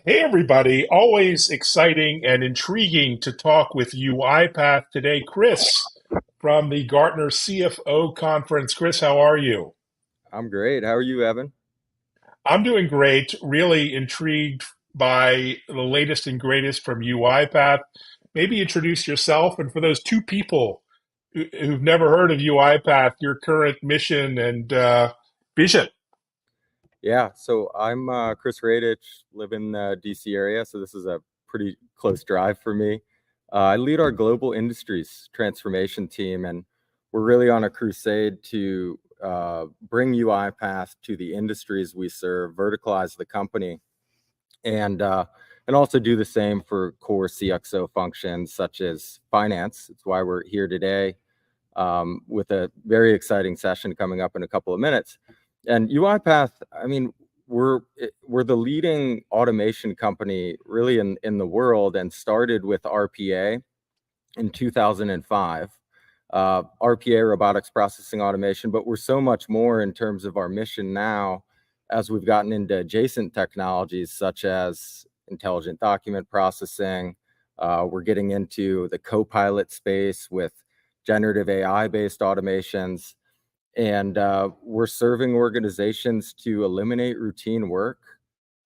Hey, everybody. Always exciting and intriguing to talk with UiPath today. Chris from the Gartner CFO conference. Chris, how are you? I'm great. How are you, Evan? I'm doing great. Really intrigued by the latest and greatest from UiPath. Maybe introduce yourself. And for those two people who've never heard of UiPath, your current mission and vision. Yeah, so I'm Chris Radich, live in the DC area, so this is a pretty close drive for me. I lead our global industries transformation team, and we're really on a crusade to bring UiPath to the industries we serve, verticalize the company, and uh, and also do the same for core CXO functions such as finance. It's why we're here today with a very exciting session coming up in a couple of minutes. And UiPath, I mean, we're the leading automation company really in the world, and started with RPA in 2005. RPA, robotics processing automation, but we're so much more in terms of our mission now as we've gotten into adjacent technologies such as intelligent document processing. We're getting into the co-pilot space with generative AI-based automations, and we're serving organizations to eliminate routine work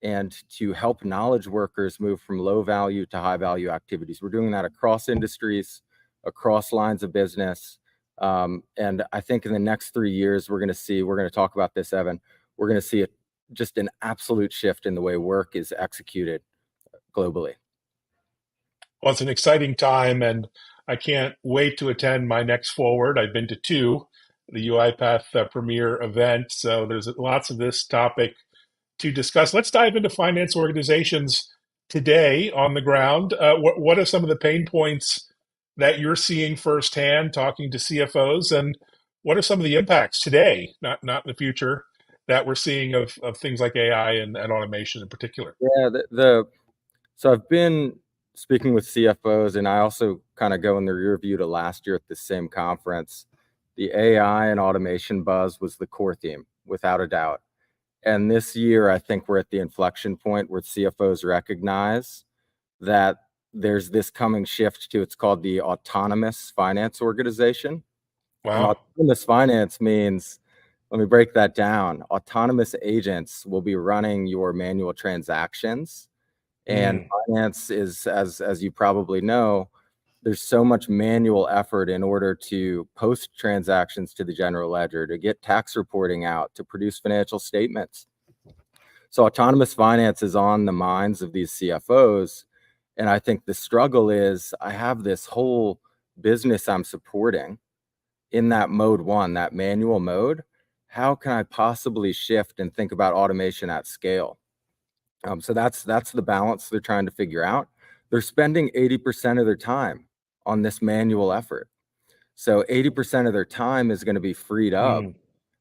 and to help knowledge workers move from low value to high value activities. We're doing that across industries, across lines of business. And I think in the next 3 years, we're going to talk about this, Evan, we're going to see just an absolute shift in the way work is executed globally. Well, it's an exciting time, and I can't wait to attend my next Forward. I've been to two, the UiPath premier event, so there's lots of this topic to discuss. Let's dive into finance organizations today on the ground. What are some of the pain points that you're seeing firsthand, talking to CFOs, and what are some of the impacts today, not in the future, that we're seeing of things like AI and automation in particular? Yeah, so I've been speaking with CFOs, and I also kind of go in the rear view to last year at the same conference. The AI and automation buzz was the core theme, without a doubt. And this year, I think we're at the inflection point where CFOs recognize that there's this coming shift to, it's called the autonomous finance organization. And Wow. autonomous finance means, let me break that down. Autonomous agents will be running your manual transactions, and Mm. finance is, as you probably know, there's so much manual effort in order to post transactions to the general ledger, to get tax reporting out, to produce financial statements. So autonomous finance is on the minds of these CFOs. And I think the struggle is, I have this whole business I'm supporting in that mode one, that manual mode. How can I possibly shift and think about automation at scale? So that's the balance they're trying to figure out. They're spending 80% of their time on this manual effort. So 80% of their time is going to be freed up.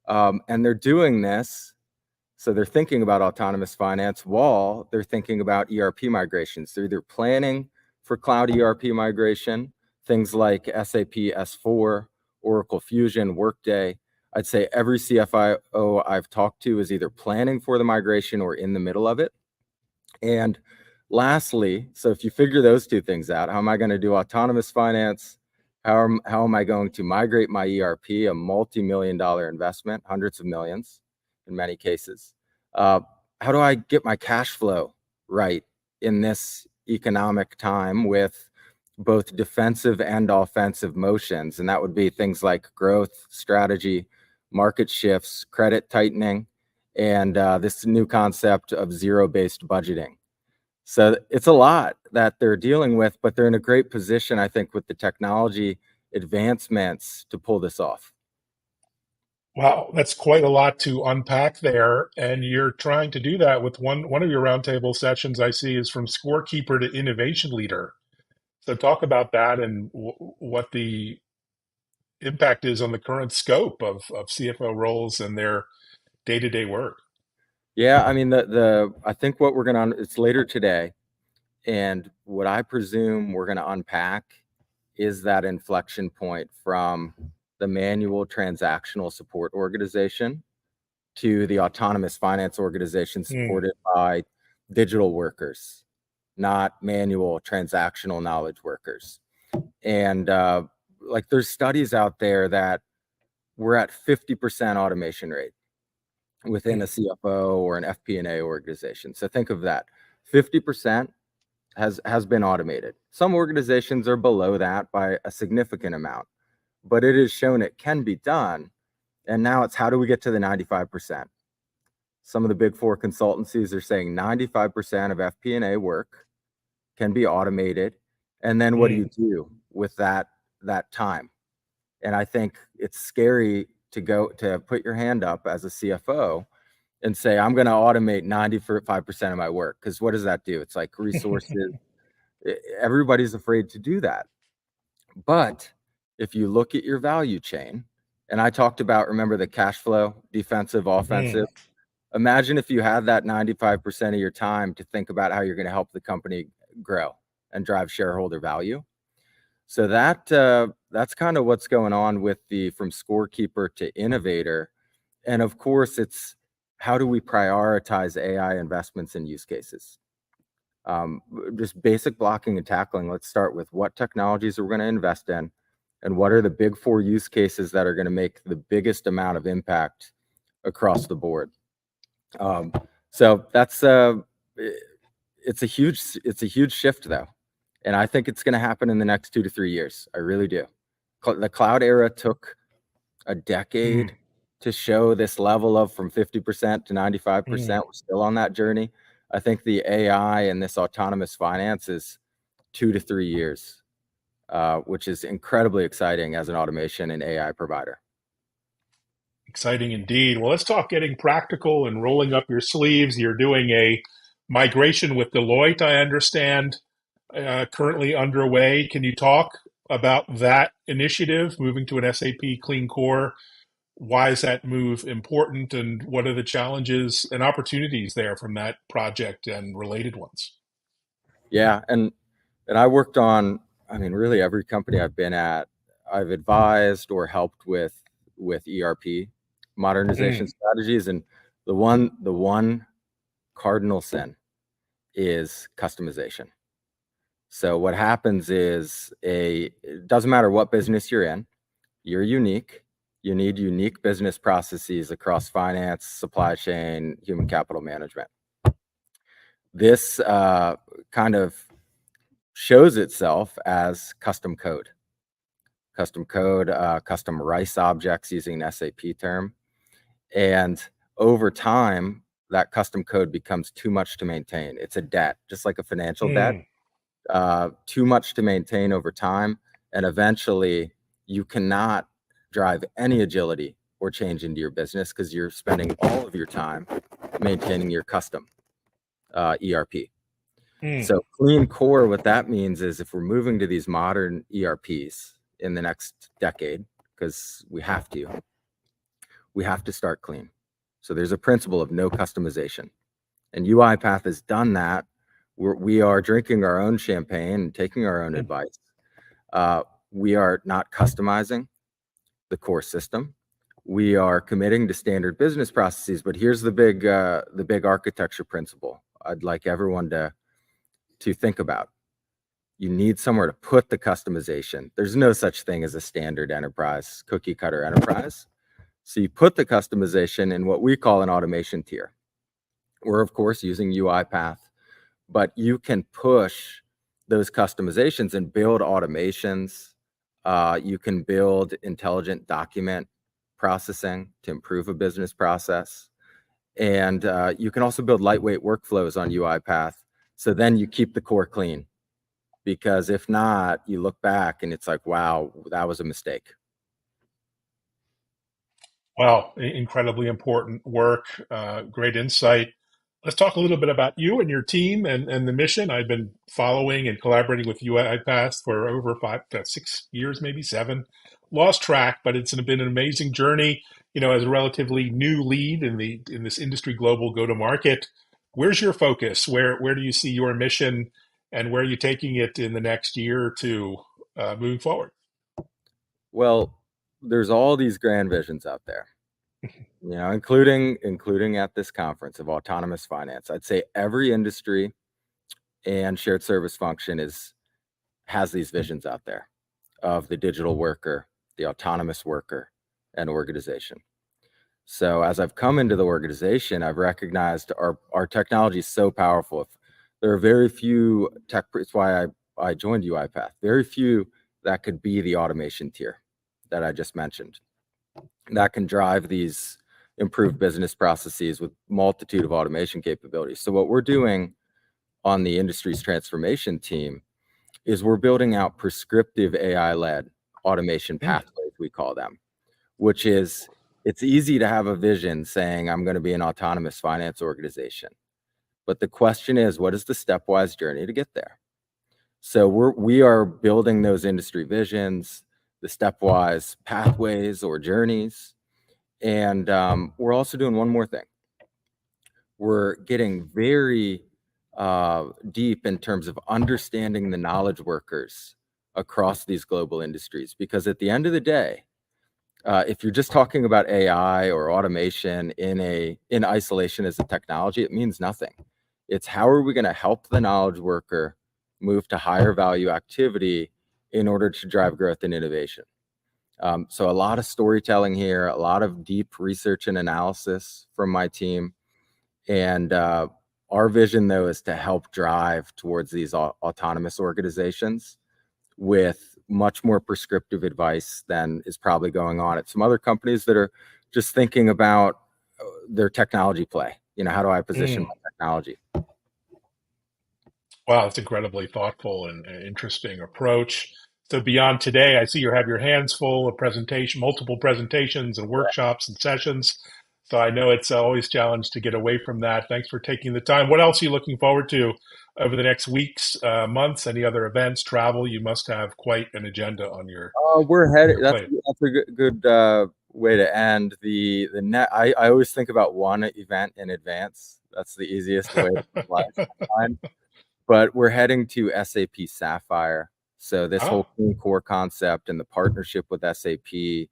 Mm. And they're doing this. So they're thinking about autonomous finance while they're thinking about ERP migrations. They're either planning for cloud ERP migration, things like SAP S4, Oracle Fusion, Workday. I'd say every CFO I've talked to is either planning for the migration or in the middle of it. And lastly, so if you figure those two things out, how am I going to do autonomous finance? How am I going to migrate my ERP, a multi-million-dollar investment, hundreds of millions in many cases? How do I get my cash flow right in this economic time with both defensive and offensive motions? And that would be things like growth, strategy, market shifts, credit tightening, and this new concept of zero-based budgeting. So it's a lot that they're dealing with, but they're in a great position, I think, with the technology advancements to pull this off. Wow, that's quite a lot to unpack there. And you're trying to do that with one of your roundtable sessions I see is from scorekeeper to innovation leader. So talk about that and what the impact is on the current scope of CFO roles and their day-to-day work. Yeah, I mean, the I think what we're gonna, it's later today, and what I presume we're gonna unpack is that inflection point from the manual transactional support organization to the autonomous finance organization Hmm. supported by digital workers, not manual transactional knowledge workers. And like there's studies out there that we're at 50% automation rate within a CFO or an FP&A organization. So think of that. 50% has been automated. Some organizations are below that by a significant amount, but it is shown it can be done. And now it's how do we get to the 95%? Some of the big four consultancies are saying 95% of FP&A work can be automated. And then what do you do with that time? And I think it's scary to go to put your hand up as a CFO and say, I'm going to automate 95% of my work. Because what does that do? It's like resources. Everybody's afraid to do that. But if you look at your value chain, and I talked about, remember the cash flow, defensive, offensive. Imagine if you had that 95% of your time to think about how you're going to help the company grow and drive shareholder value. So that's kind of what's going on with the from scorekeeper to innovator. And of course, it's how do we prioritize AI investments and use cases? Just basic blocking and tackling. Let's start with what technologies we're going to invest in and what are the big four use cases that are going to make the biggest amount of impact across the board. So that's it's a huge shift though. And I think it's going to happen in the next 2 to 3 years. I really do. The cloud era took a decade to show this level of from 50% to 95%. We're still on that journey. I think the AI and this autonomous finance is 2 to 3 years, which is incredibly exciting as an automation and AI provider. Exciting indeed. Well, let's talk getting practical and rolling up your sleeves. You're doing a migration with Deloitte, I understand, currently underway. Can you talk about that initiative, moving to an SAP Clean Core? Why is that move important, and what are the challenges and opportunities there from that project and related ones? Yeah, and I worked on, I mean, really every company I've been at, I've advised or helped with ERP modernization strategies, and the one cardinal sin is customization. So what happens is it doesn't matter what business you're in, you're unique. You need unique business processes across finance, supply chain, human capital management. This kind of shows itself as custom code, custom rice objects using an SAP term. And over time, that custom code becomes too much to maintain. It's a debt, just like a financial debt, too much to maintain over time. And eventually you cannot drive any agility or change into your business because you're spending all of your time maintaining your custom ERP. So clean core, what that means is if we're moving to these modern ERPs in the next decade, because we have to start clean. So there's a principle of no customization. And UiPath has done that. We are drinking our own champagne and taking our own advice. We are not customizing the core system. We are committing to standard business processes, but here's the big architecture principle I'd like everyone to think about. You need somewhere to put the customization. There's no such thing as a standard enterprise, cookie cutter enterprise. So you put the customization in what we call an automation tier. We're of course using UiPath, but you can push those customizations and build automations. You can build intelligent document processing to improve a business process. And you can also build lightweight workflows on UiPath. So then you keep the core clean, because if not, you look back and it's like, wow, that was a mistake. Well, incredibly important work, great insight. Let's talk a little bit about you and your team and the mission. I've been following and collaborating with UiPath for over 6 years, maybe 7. Lost track, but it's been an amazing journey. As a relatively new lead in this industry global go to market, where's your focus? Where do you see your mission, and where are you taking it in the next year or two, moving forward? Well, there's all these grand visions out there. including at this conference of autonomous finance. I'd say every industry and shared service function has these visions out there of the digital worker, the autonomous worker, and organization. So as I've come into the organization, I've recognized our technology is so powerful. There are very few it's why I joined UiPath. Very few that could be the automation tier that I just mentioned, that can drive these improved business processes with multitude of automation capabilities. So what we're doing on the industry's transformation team is we're building out prescriptive AI-led automation pathways, we call them, which is, it's easy to have a vision saying, I'm going to be an autonomous finance organization. But the question is, what is the stepwise journey to get there? So we are building those industry visions, the stepwise pathways or journeys. And we're also doing one more thing. We're getting very deep in terms of understanding the knowledge workers across these global industries. Because at the end of the day, if you're just talking about AI or automation in isolation as a technology, it means nothing. It's how are we going to help the knowledge worker move to higher value activity in order to drive growth and innovation. So a lot of storytelling here, a lot of deep research and analysis from my team. And our vision, though, is to help drive towards these autonomous organizations with much more prescriptive advice than is probably going on at some other companies that are just thinking about their technology play. How do I position my technology? Wow, that's incredibly thoughtful and interesting approach. So beyond today, I see you have your hands full of multiple presentations and workshops and sessions. So I know it's always a challenge to get away from that. Thanks for taking the time. What else are you looking forward to over the next weeks, months? Any other events, travel? You must have quite an agenda on We're headed. your That's plate. a good way to end the net. I always think about one event in advance. That's the easiest way to plan. But we're heading to SAP Sapphire. So this whole Ah, clean core concept and the partnership with SAP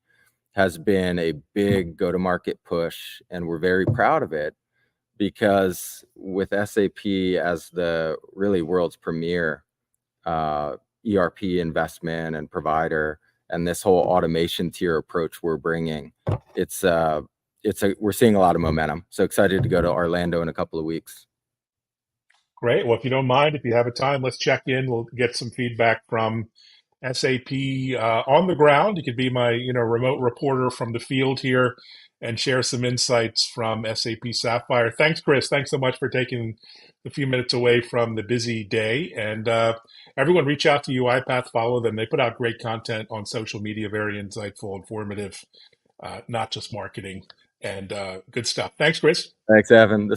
has been a big go-to-market push, and we're very proud of it because with SAP as the really world's premier ERP investment and provider, and this whole automation tier approach we're bringing, we're seeing a lot of momentum. So excited to go to Orlando in a couple of weeks. great. Well, if you don't mind, if you have a time, let's check in. We'll get some feedback from SAP on the ground. You could be my, remote reporter from the field here and share some insights from SAP Sapphire. Thanks, Chris. Thanks so much for taking a few minutes away from the busy day. And everyone, reach out to UiPath, follow them. They put out great content on social media, very insightful, informative, not just marketing, and good stuff. Thanks, Chris. Thanks, Evan.